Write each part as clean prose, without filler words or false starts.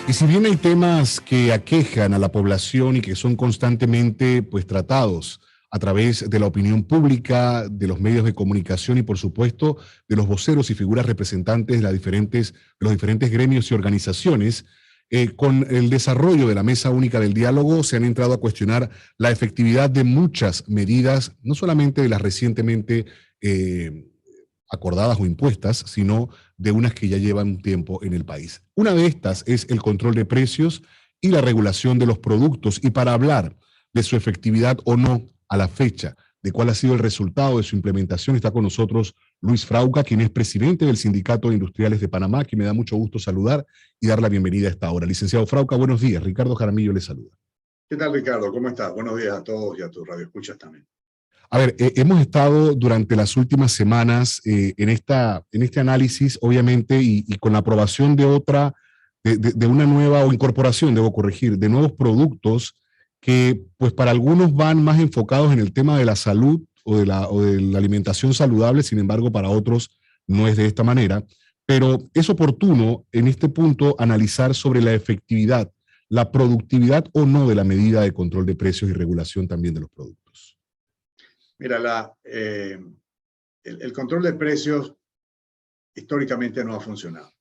Y si bien hay temas que aquejan a la población y que son constantemente tratados a través de la opinión pública, de los medios de comunicación y, por supuesto, de los voceros y figuras representantes de los diferentes gremios y organizaciones, con el desarrollo de la Mesa Única del Diálogo se han entrado a cuestionar la efectividad de muchas medidas, no solamente de las recientemente acordadas o impuestas, sino de unas que ya llevan un tiempo en el país. Una de estas es el control de precios y la regulación de los productos. Y para hablar de su efectividad o no a la fecha, de cuál ha sido el resultado de su implementación, está con nosotros Luis Frauca, quien es presidente del Sindicato de Industriales de Panamá, que me da mucho gusto saludar y dar la bienvenida a esta hora. Licenciado Frauca, buenos días. Ricardo Jaramillo le saluda. ¿Qué tal, Ricardo? ¿Cómo estás? Buenos días a todos y a tus radioescuchas también. A ver, hemos estado durante las últimas semanas en este análisis, obviamente, y con la aprobación de una nueva, o incorporación, debo corregir, de nuevos productos que, pues, para algunos van más enfocados en el tema de la salud o de la alimentación saludable, sin embargo, para otros no es de esta manera. Pero es oportuno en este punto analizar sobre la efectividad, la productividad o no de la medida de control de precios y regulación también de los productos. Mira, el control de precios históricamente no ha funcionado.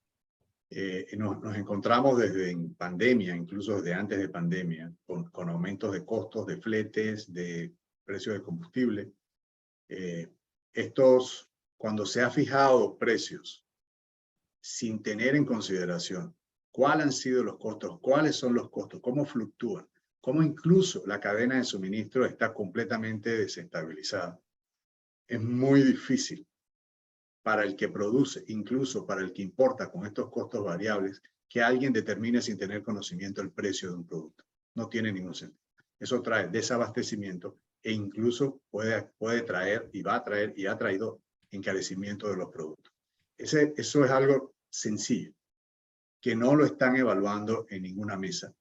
Nos encontramos desde en pandemia, incluso desde antes de pandemia, con aumentos de costos, de fletes, de precios de combustible. Cuando se ha fijado precios sin tener en consideración cuáles han sido los costos, cuáles son los costos, cómo fluctúan, cómo incluso la cadena de suministro está completamente desestabilizada. Es muy difícil para el que produce, incluso para el que importa con estos costos variables, que alguien determine sin tener conocimiento el precio de un producto. No tiene ningún sentido. Eso trae desabastecimiento e incluso puede traer y va a traer y ha traído encarecimiento de los productos. Eso es algo sencillo, que no lo están evaluando en ninguna mesa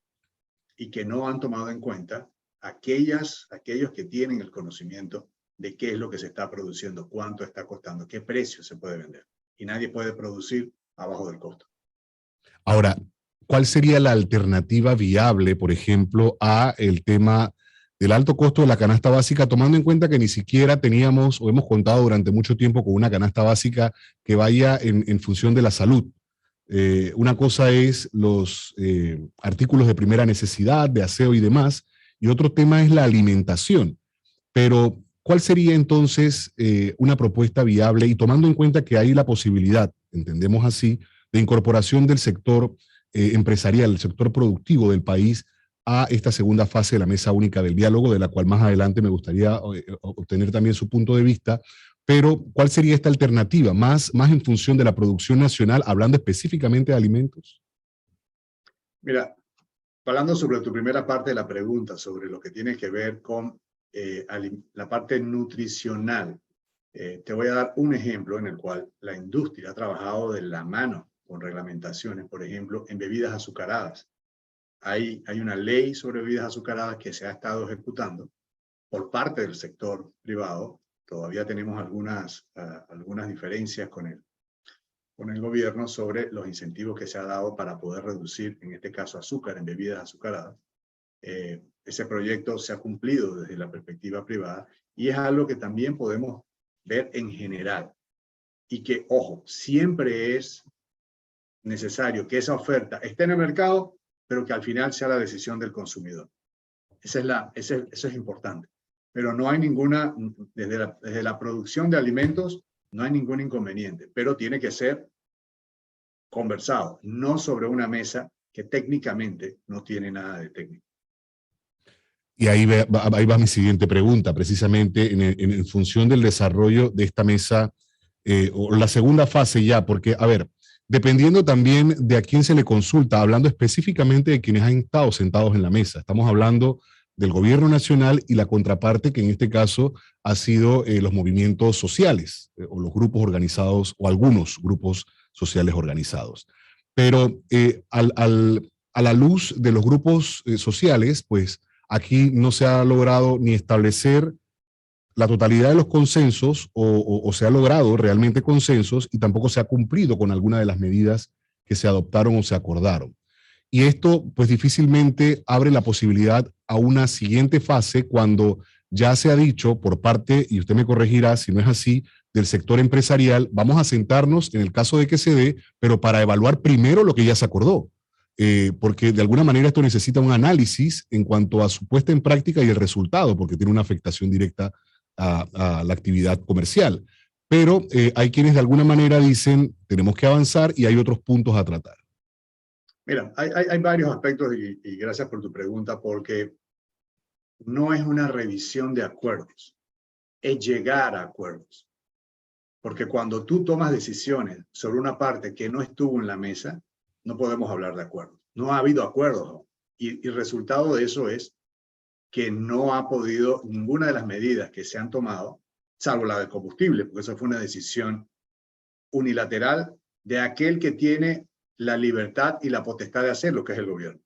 y que no han tomado en cuenta aquellos que tienen el conocimiento de qué es lo que se está produciendo, cuánto está costando, qué precio se puede vender. Y nadie puede producir abajo del costo. Ahora, ¿cuál sería la alternativa viable, por ejemplo, a el tema del alto costo de la canasta básica, tomando en cuenta que ni siquiera teníamos o hemos contado durante mucho tiempo con una canasta básica que vaya en función de la salud? Una cosa es los artículos de primera necesidad, de aseo y demás, y otro tema es la alimentación. Pero, ¿cuál sería entonces una propuesta viable? Y tomando en cuenta que hay la posibilidad, entendemos así, de incorporación del sector empresarial, el sector productivo del país a esta segunda fase de la Mesa Única del Diálogo, de la cual más adelante me gustaría obtener también su punto de vista. Pero, ¿cuál sería esta alternativa? ¿Más en función de la producción nacional, hablando específicamente de alimentos? Mira, hablando sobre tu primera parte de la pregunta, sobre lo que tiene que ver con la parte nutricional, te voy a dar un ejemplo en el cual la industria ha trabajado de la mano con reglamentaciones, por ejemplo, en bebidas azucaradas. Hay una ley sobre bebidas azucaradas que se ha estado ejecutando por parte del sector privado. Todavía tenemos algunas diferencias con el gobierno sobre los incentivos que se ha dado para poder reducir, en este caso, azúcar en bebidas azucaradas. Ese proyecto se ha cumplido desde la perspectiva privada y es algo que también podemos ver en general. Y que, ojo, siempre es necesario que esa oferta esté en el mercado, pero que al final sea la decisión del consumidor. Eso es importante. Pero no hay ninguna, desde la producción de alimentos, no hay ningún inconveniente, pero tiene que ser conversado, no sobre una mesa que técnicamente no tiene nada de técnico. Y ahí va mi siguiente pregunta, precisamente en función del desarrollo de esta mesa, o la segunda fase ya, porque, a ver, dependiendo también de a quién se le consulta, hablando específicamente de quienes han estado sentados en la mesa, estamos hablando del gobierno nacional y la contraparte, que en este caso ha sido los movimientos sociales, o los grupos organizados, o algunos grupos sociales organizados. Pero a la luz de los grupos sociales, pues aquí no se ha logrado ni establecer la totalidad de los consensos o se ha logrado realmente consensos y tampoco se ha cumplido con alguna de las medidas que se adoptaron o se acordaron. Y esto pues difícilmente abre la posibilidad a una siguiente fase cuando ya se ha dicho por parte, y usted me corregirá si no es así, del sector empresarial, vamos a sentarnos en el caso de que se dé, pero para evaluar primero lo que ya se acordó. Porque de alguna manera esto necesita un análisis en cuanto a su puesta en práctica y el resultado, porque tiene una afectación directa a la actividad comercial. Pero hay quienes de alguna manera dicen, tenemos que avanzar y hay otros puntos a tratar. Mira, hay varios aspectos y gracias por tu pregunta, porque no es una revisión de acuerdos, es llegar a acuerdos. Porque cuando tú tomas decisiones sobre una parte que no estuvo en la mesa, no podemos hablar de acuerdos. No ha habido acuerdos. Y el resultado de eso es que no ha podido ninguna de las medidas que se han tomado, salvo la de combustible, porque eso fue una decisión unilateral de aquel que tiene la libertad y la potestad de hacerlo, que es el gobierno.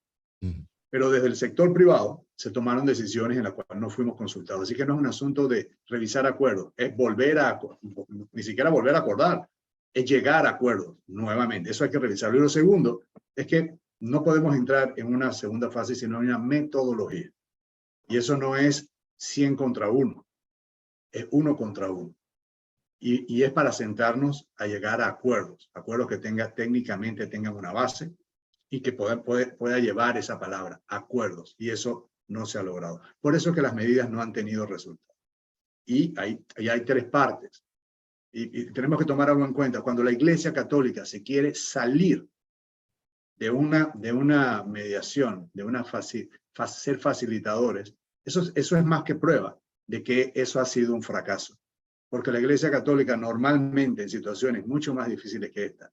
Pero desde el sector privado se tomaron decisiones en las cuales no fuimos consultados. Así que no es un asunto de revisar acuerdos, es volver a, ni siquiera volver a acordar, es llegar a acuerdos nuevamente. Eso hay que revisarlo. Y lo segundo es que no podemos entrar en una segunda fase, sino en una metodología. Y eso no es 100 contra 1, es 1 contra 1. Y es para sentarnos a llegar a acuerdos, acuerdos que técnicamente tengan una base y que pueda llevar esa palabra, acuerdos. Y eso no se ha logrado. Por eso es que las medidas no han tenido resultados. Y hay 3 partes. Y tenemos que tomar algo en cuenta. Cuando la Iglesia Católica se quiere salir de una mediación, ser facilitadores, eso es más que prueba de que eso ha sido un fracaso. Porque la Iglesia Católica normalmente en situaciones mucho más difíciles que esta,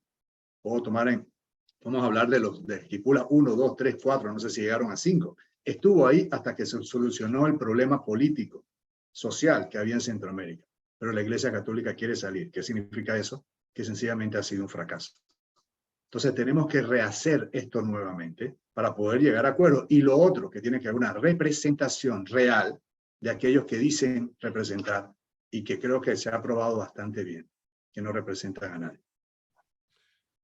vamos a hablar de Esquipula 1, 2, 3, 4, no sé si llegaron a 5, estuvo ahí hasta que se solucionó el problema político, social que había en Centroamérica. Pero la Iglesia Católica quiere salir. ¿Qué significa eso? Que sencillamente ha sido un fracaso. Entonces tenemos que rehacer esto nuevamente para poder llegar a acuerdos. Y lo otro, que tiene que haber una representación real de aquellos que dicen representar y que creo que se ha probado bastante bien, que no representan a nadie.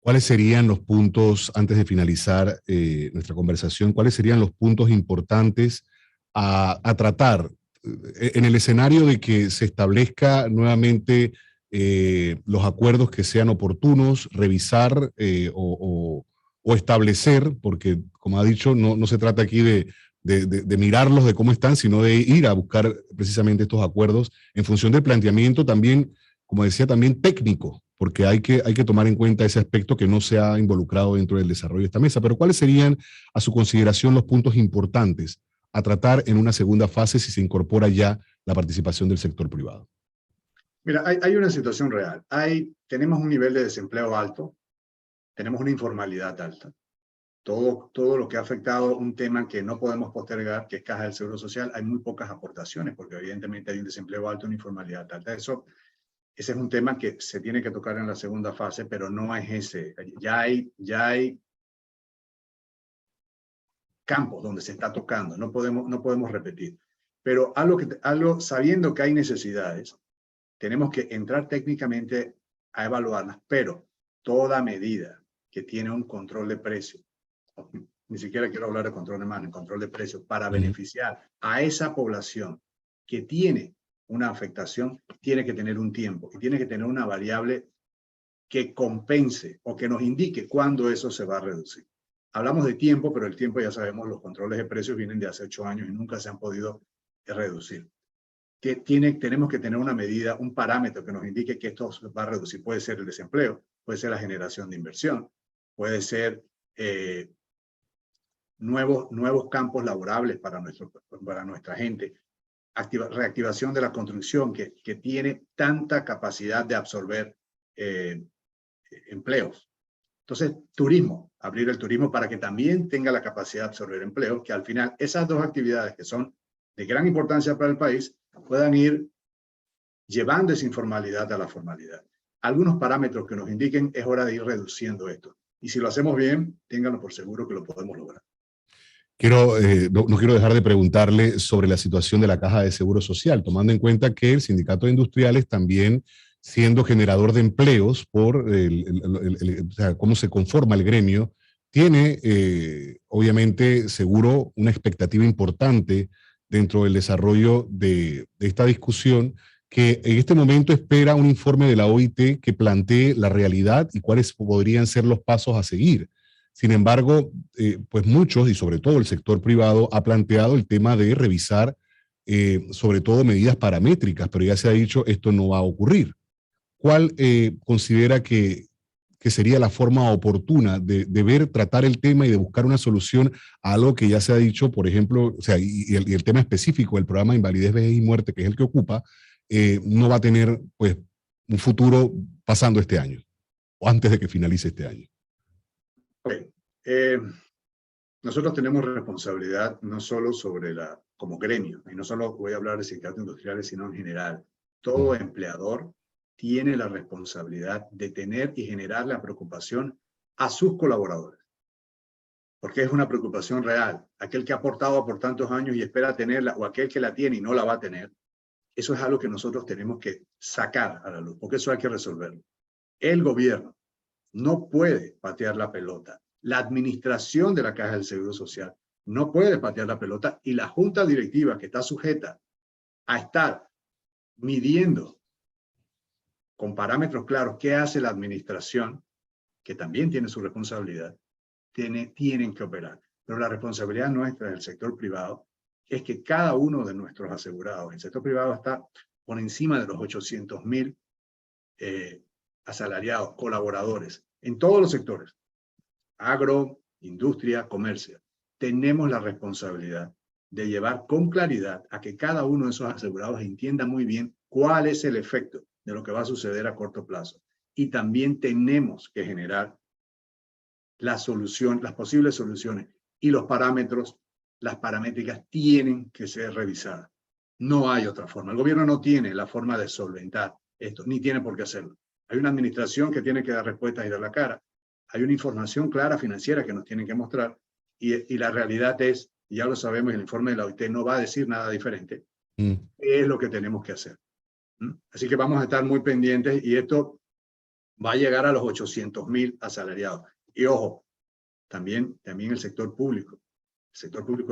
¿Cuáles serían los puntos, antes de finalizar nuestra conversación, cuáles serían los puntos importantes a tratar en el escenario de que se establezca nuevamente los acuerdos que sean oportunos, revisar o establecer, porque como ha dicho, no se trata aquí de mirarlos de cómo están, sino de ir a buscar precisamente estos acuerdos en función del planteamiento también, como decía, también técnico, porque hay que tomar en cuenta ese aspecto que no se ha involucrado dentro del desarrollo de esta mesa. Pero ¿cuáles serían, a su consideración, los puntos importantes a tratar en una segunda fase si se incorpora ya la participación del sector privado? Mira, hay una situación real. Tenemos un nivel de desempleo alto, tenemos una informalidad alta. Todo lo que ha afectado un tema que no podemos postergar, que es Caja del Seguro Social, hay muy pocas aportaciones, porque evidentemente hay un desempleo alto, una informalidad alta. Ese es un tema que se tiene que tocar en la segunda fase, pero no es ese. Ya hay campos donde se está tocando, no podemos repetir. Pero sabiendo que hay necesidades, tenemos que entrar técnicamente a evaluarlas, pero toda medida que tiene un control de precio, ni siquiera quiero hablar de control de mano, control de precios, para beneficiar a esa población que tiene una afectación, tiene que tener un tiempo y tiene que tener una variable que compense o que nos indique cuándo eso se va a reducir. Hablamos de tiempo, pero el tiempo ya sabemos, los controles de precios vienen de hace 8 años y nunca se han podido reducir. Tenemos que tener una medida, un parámetro que nos indique que esto se va a reducir. Puede ser el desempleo, puede ser la generación de inversión, puede ser nuevos campos laborables para nuestra gente, reactivación de la construcción que tiene tanta capacidad de absorber empleos. Entonces, turismo, abrir el turismo para que también tenga la capacidad de absorber empleos, que al final esas 2 actividades que son de gran importancia para el país puedan ir llevando esa informalidad a la formalidad. Algunos parámetros que nos indiquen es hora de ir reduciendo esto. Y si lo hacemos bien, ténganlo por seguro que lo podemos lograr. No quiero dejar de preguntarle sobre la situación de la Caja de Seguro Social, tomando en cuenta que el Sindicato de Industriales también, siendo generador de empleos por o sea, cómo se conforma el gremio, tiene, obviamente, seguro, una expectativa importante dentro del desarrollo de esta discusión, que en este momento espera un informe de la OIT que plantee la realidad y cuáles podrían ser los pasos a seguir. Sin embargo, pues muchos, y sobre todo el sector privado, ha planteado el tema de revisar sobre todo medidas paramétricas, pero ya se ha dicho esto no va a ocurrir. ¿Cuál considera que sería la forma oportuna de ver, tratar el tema y de buscar una solución a algo que ya se ha dicho, por ejemplo, o sea, y el tema específico del programa de invalidez, vejez y muerte, que es el que ocupa, no va a tener pues un futuro pasando este año o antes de que finalice este año? Okay. Nosotros tenemos responsabilidad no solo como gremio, y no solo voy a hablar de sindicatos industriales, sino en general. Todo empleador tiene la responsabilidad de tener y generar la preocupación a sus colaboradores, porque es una preocupación real. Aquel que ha aportado por tantos años y espera tenerla, o aquel que la tiene y no la va a tener, eso es algo que nosotros tenemos que sacar a la luz, porque eso hay que resolverlo. El gobierno no puede patear la pelota. La administración de la Caja del Seguro Social no puede patear la pelota, y la junta directiva, que está sujeta a estar midiendo con parámetros claros qué hace la administración, que también tiene su responsabilidad, tienen que operar. Pero la responsabilidad nuestra del sector privado es que cada uno de nuestros asegurados, el sector privado está por encima de los 800,000 asalariados, colaboradores, en todos los sectores, agro, industria, comercio. Tenemos la responsabilidad de llevar con claridad a que cada uno de esos asegurados entienda muy bien cuál es el efecto de lo que va a suceder a corto plazo. Y también tenemos que generar la solución, las posibles soluciones, y los parámetros, las paramétricas tienen que ser revisadas. No hay otra forma. El gobierno no tiene la forma de solventar esto, ni tiene por qué hacerlo. Hay una administración que tiene que dar respuestas y dar la cara. Hay una información clara financiera que nos tienen que mostrar, y la realidad es, y ya lo sabemos, el informe de la OIT no va a decir nada diferente, es lo que tenemos que hacer. Así que vamos a estar muy pendientes, y esto va a llegar a los 800,000 asalariados. Y ojo, también el sector público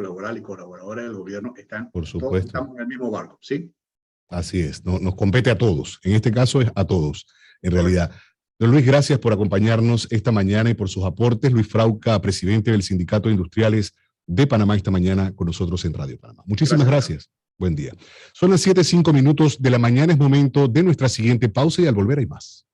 laboral y colaboradores del gobierno Por supuesto. todos estamos en el mismo barco, ¿sí? Así es, nos compete a todos. En este caso es a todos, en realidad. Don Luis, gracias por acompañarnos esta mañana y por sus aportes. Luis Frauca, presidente del Sindicato de Industriales de Panamá, esta mañana con nosotros en Radio Panamá. Muchísimas gracias. Buen día. Son las 7:05 de la mañana, es momento de nuestra siguiente pausa, y al volver hay más.